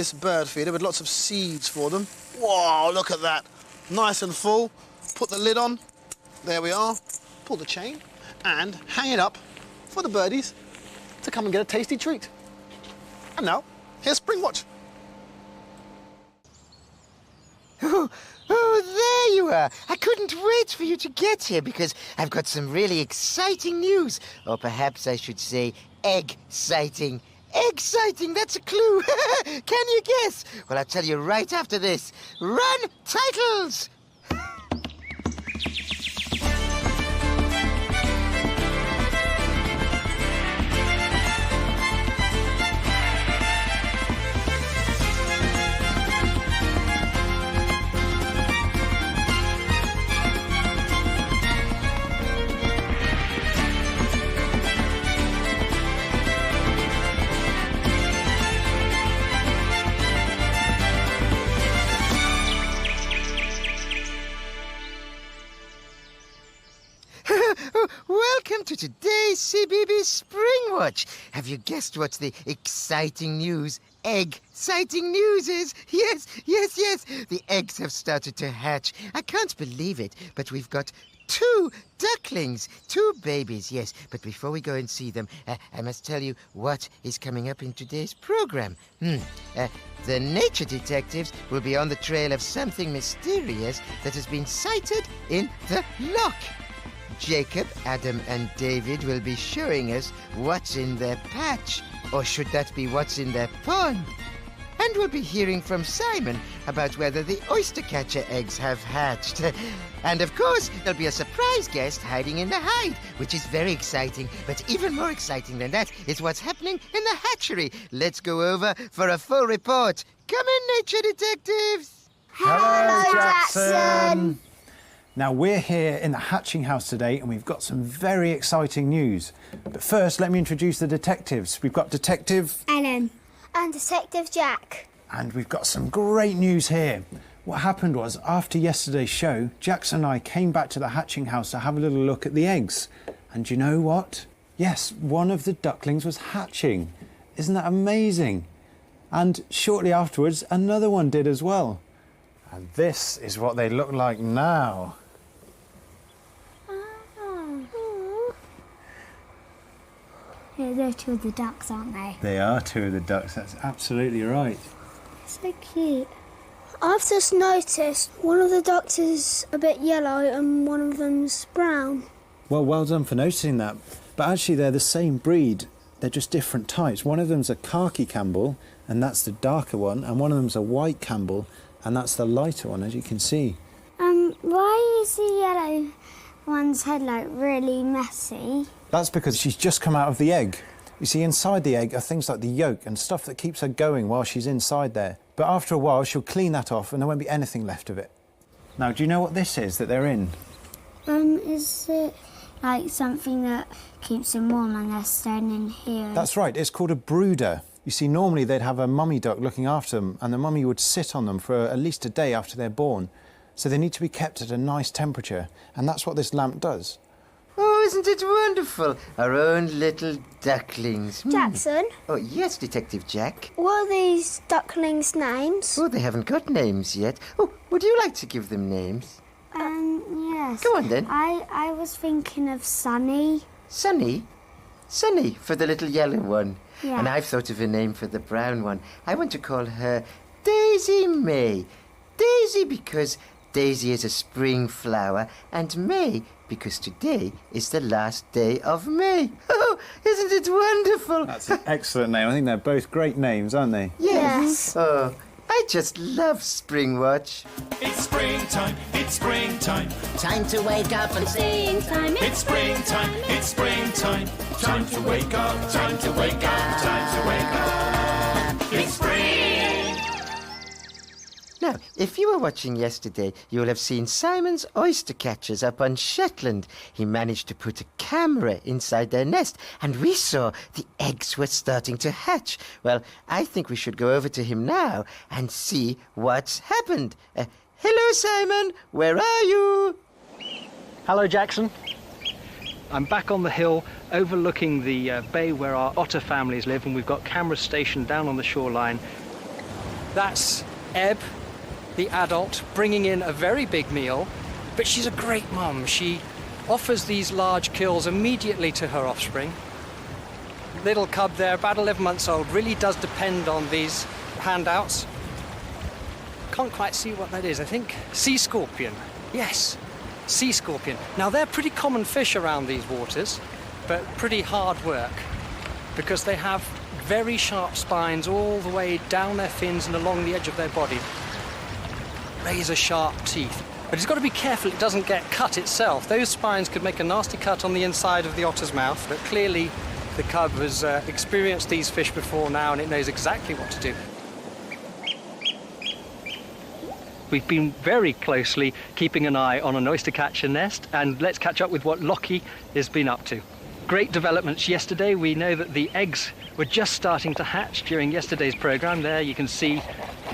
This bird feeder with lots of seeds for them. Whoa, look at that. Nice and full. Put the lid on. There we are. Pull the chain and hang it up for the birdies to come and get a tasty treat. And now, here's Springwatch. Oh, there you are. I couldn't wait for you to get here because I've got some really exciting news. Or perhaps I should say egg-citing. Egg-citing, that's a clue. Can you guess? Well, I'll tell you right after this. Run, titles! Welcome to today's CBeebies Springwatch. Have you guessed what the exciting news, egg-citing news is? Yes. The eggs have started to hatch. I can't believe it, but we've got 2 ducklings, 2 babies, yes. But before we go and see them, I must tell you what is coming up in today's program. The nature detectives will be on the trail of something mysterious that has been sighted in the loch. Jacob, Adam and David will be showing us what's in their patch. Or should that be what's in their pond? And we'll be hearing from Simon about whether the oyster catcher eggs have hatched. And of course, there'll be a surprise guest hiding in the hide, which is very exciting. But even more exciting than that is what's happening in the hatchery. Let's go over for a full report. Come in, nature detectives. Hello, Jackson. Now, we're here in the hatching house today and we've got some very exciting news. But first, let me introduce the detectives. We've got Detective Ellen. And Detective Jack. And we've got some great news here. What happened was, after yesterday's show, Jackson and I came back to the hatching house to have a little look at the eggs. And you know what? Yes, one of the ducklings was hatching. Isn't that amazing? And shortly afterwards, another one did as well. And this is what they look like now. Yeah, they're 2 of the ducks, aren't they? They are 2 of the ducks, that's absolutely right. So cute. I've just noticed one of the ducks is a bit yellow and one of them's brown. Well, well done for noticing that. But actually they're the same breed, they're just different types. One of them's a khaki Campbell, and that's the darker one, and one of them's a white Campbell, and that's the lighter one, as you can see. Why is the yellow one's head like really messy? That's because she's just come out of the egg. You see, inside the egg are things like the yolk and stuff that keeps her going while she's inside there. But after a while, she'll clean that off and there won't be anything left of it. Now, do you know what this is that they're in? Is it like something that keeps them warm and they're staying in here? That's right, it's called a brooder. You see, normally they'd have a mummy duck looking after them and the mummy would sit on them for at least a day after they're born. So they need to be kept at a nice temperature, and that's what this lamp does. Oh, isn't it wonderful? Our own little ducklings. Jackson? Oh, yes, Detective Jack. What are these ducklings' names? Oh, they haven't got names yet. Oh, would you like to give them names? Yes. Go on, then. I was thinking of Sunny. Sunny? Sunny, for the little yellow one. Yeah. And I've thought of a name for the brown one. I want to call her Daisy May. Daisy because Daisy is a spring flower, and May because today is the last day of May. Oh, isn't it wonderful? That's an excellent name. I think they're both great names, aren't they? Yes. Oh, I just love Springwatch. It's springtime, it's springtime. Time to wake up and sing. Time It's springtime, it's springtime. Time to wake up, time to wake up, time to wake up. It's spring. Now, if you were watching yesterday, you'll have seen Simon's oyster catchers up on Shetland. He managed to put a camera inside their nest, and we saw the eggs were starting to hatch. Well, I think we should go over to him now and see what's happened. Hello, Simon. Where are you? Hello, Jackson. I'm back on the hill overlooking the bay where our otter families live, and we've got cameras stationed down on the shoreline. That's Eb, the adult, bringing in a very big meal, but she's a great mum. She offers these large kills immediately to her offspring. Little cub there, about 11 months old, really does depend on these handouts. Can't quite see what that is. I think sea scorpion. Yes, sea scorpion. Now, they're pretty common fish around these waters, but pretty hard work because they have very sharp spines all the way down their fins and along the edge of their body. Razor sharp teeth. But it's got to be careful it doesn't get cut itself. Those spines could make a nasty cut on the inside of the otter's mouth, but clearly the cub has experienced these fish before now and it knows exactly what to do. We've been very closely keeping an eye on an oyster catcher nest, and let's catch up with what Lockie has been up to. Great developments yesterday. We know that the eggs were just starting to hatch during yesterday's programme. There you can see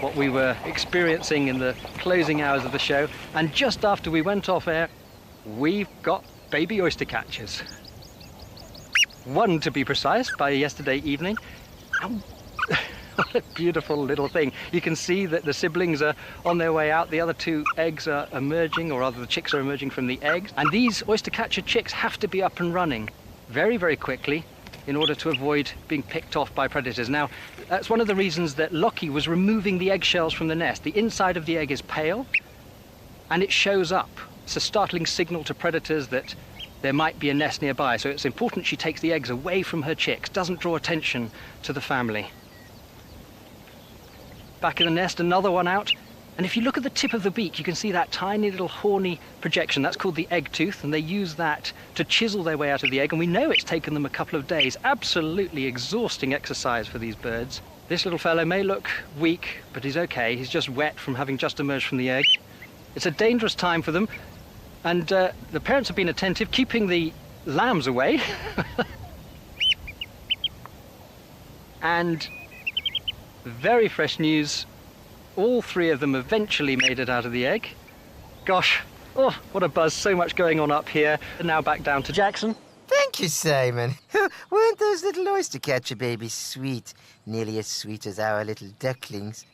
what we were experiencing in the closing hours of the show. And just after we went off air, we've got baby oyster catchers. One, to be precise, by yesterday evening. And what a beautiful little thing. You can see that the siblings are on their way out. The other two eggs are emerging, or rather the chicks are emerging from the eggs. And these oyster catcher chicks have to be up and running very, very quickly in order to avoid being picked off by predators. Now, that's one of the reasons that Lockie was removing the eggshells from the nest. The inside of the egg is pale, and it shows up. It's a startling signal to predators that there might be a nest nearby, so it's important she takes the eggs away from her chicks, doesn't draw attention to the family. Back in the nest, another one out. And if you look at the tip of the beak, you can see that tiny little horny projection. That's called the egg tooth, and they use that to chisel their way out of the egg. And we know it's taken them a couple of days. Absolutely exhausting exercise for these birds. This little fellow may look weak, but he's okay. He's just wet from having just emerged from the egg. It's a dangerous time for them, and the parents have been attentive, keeping the lambs away. And very fresh news. All three of them eventually made it out of the egg. Gosh, oh, what a buzz, so much going on up here. And now back down to Jackson. Thank you, Simon. Weren't those little oyster catcher babies sweet? Nearly as sweet as our little ducklings.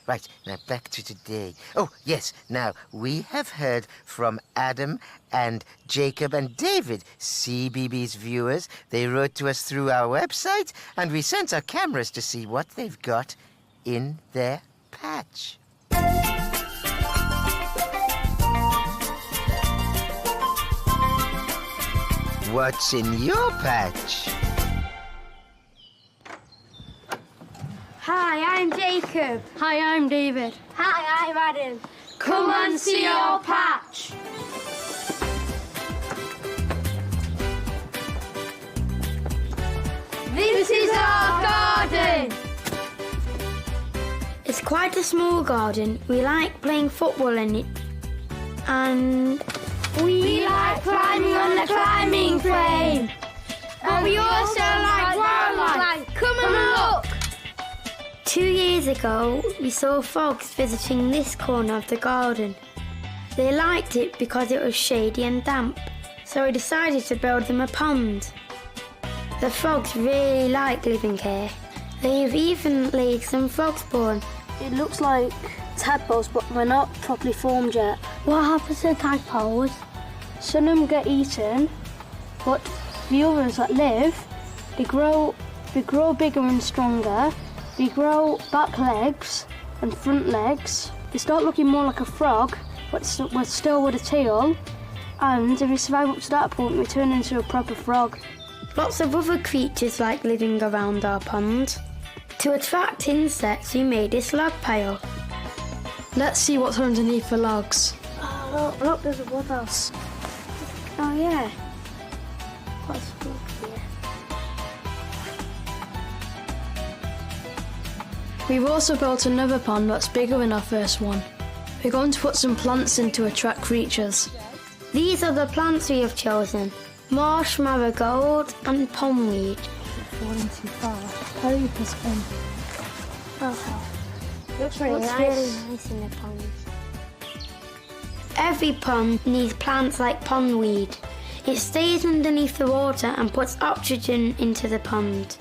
Right, now back to today. Oh, yes, now we have heard from Adam and Jacob and David, CBeebies viewers. They wrote to us through our website, and we sent our cameras to see what they've got in their patch. What's in your patch? Hi, I'm Jacob. Hi, I'm David. Hi, I'm Adam. Come and see our patch. This is our garden. It's quite a small garden. We like playing football in it. And We like climbing on the climbing frame. And we also like wildlife. Come and look. 2 years ago, we saw frogs visiting this corner of the garden. They liked it because it was shady and damp, so we decided to build them a pond. The frogs really like living here. They've even laid some frog spawn. It looks like tadpoles, but they're not properly formed yet. What happens to tadpoles? Some of them get eaten, but the others that live, they grow bigger and stronger. They grow back legs and front legs. They start looking more like a frog, but still with a tail. And if we survive up to that point, we turn into a proper frog. Lots of other creatures like living around our pond. To attract insects, we made this log pile. Let's see what's underneath the logs. Oh, look, there's a woodhouse. Oh yeah. What's good here? We've also built another pond that's bigger than our first one. We're going to put some plants in to attract creatures. These are the plants we have chosen. Marsh marigold and pondweed. Falling too far. Hurry up us in. Oh, Looks really nice. really nice in the pond. Every pond needs plants like pondweed. It stays underneath the water and puts oxygen into the pond.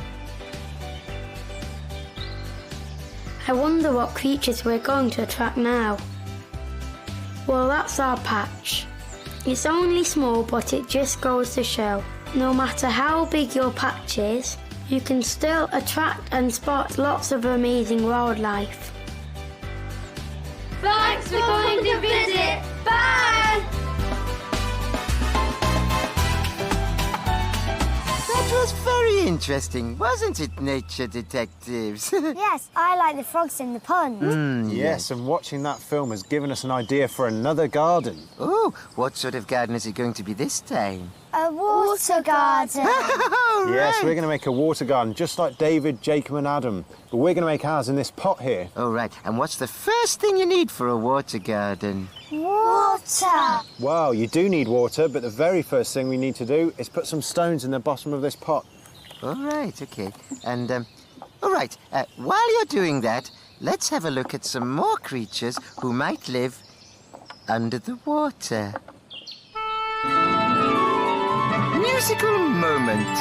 I wonder what creatures we're going to attract now. Well, that's our patch. It's only small, but it just goes to show, no matter how big your patch is, you can still attract and spot lots of amazing wildlife. Thanks for coming to visit. Bye! That was very interesting, wasn't it, nature detectives? Yes, I like the frogs in the pond. Yes, and watching that film has given us an idea for another garden. Oh, what sort of garden is it going to be this time? A water garden. Yes, we're going to make a water garden just like David, Jacob and Adam. But we're going to make ours in this pot here. Oh, right. And what's the first thing you need for a water garden? Water. Well, you do need water, but the very first thing we need to do is put some stones in the bottom of this pot. All right, okay. And, all right, while you're doing that, let's have a look at some more creatures who might live under the water. Musical moment.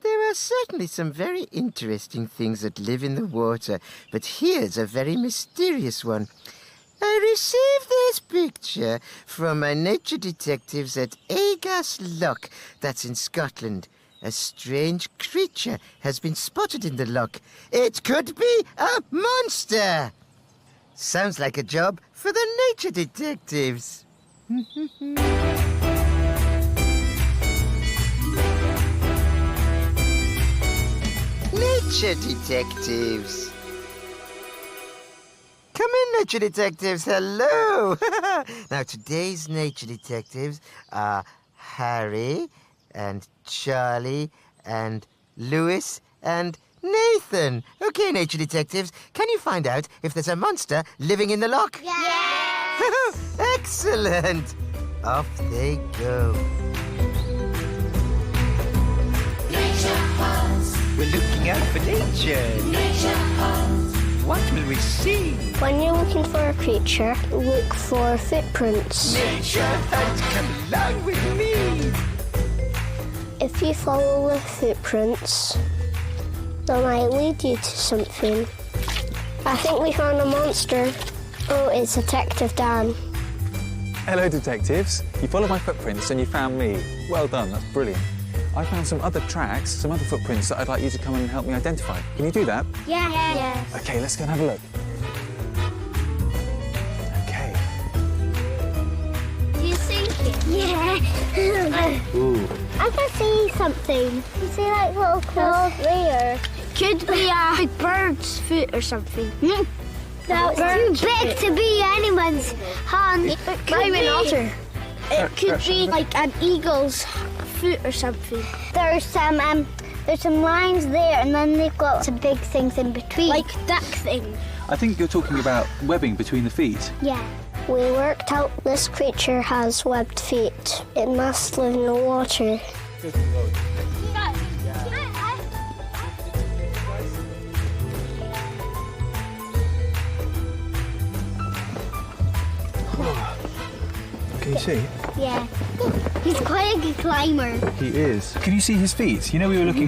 There are certainly some very interesting things that live in the water, but here's a very mysterious one. I received this picture from my nature detectives at Agas Loch, that's in Scotland. A strange creature has been spotted in the loch. It could be a monster. Sounds like a job for the nature detectives. Nature detectives. Come in, nature detectives. Hello. Now, today's nature detectives are Harry and Charlie and Lewis and Nathan. Okay, nature detectives, can you find out if there's a monster living in the loch? Yes! Excellent. Off they go. Nature House. We're looking out for nature. Nature House. What will we see? When you're looking for a creature, look for footprints. Nature hunt, come along with me. If you follow the footprints, they might lead you to something. I think we found a monster. Oh, it's Detective Dan. Hello, detectives. You followed my footprints and you found me. Well done, that's brilliant. I found some other tracks, some other footprints that I'd like you to come and help me identify. Can you do that? Yeah. Yes. OK, let's go and have a look. OK. Do you think it? Yeah. Ooh. I can see something. You see like little claws there. Could be a bird's foot or something. No, it's too big to be anyone's hand. It could be an otter. It could be like an eagle's foot or something. There's some lines there, and then they've got some big things in between, like duck thing. I think you're talking about webbing between the feet. Yeah. We worked out this creature has webbed feet. It must live in the water. Can you see? Yeah. He's quite a good climber. He is. Can you see his feet? You know we were looking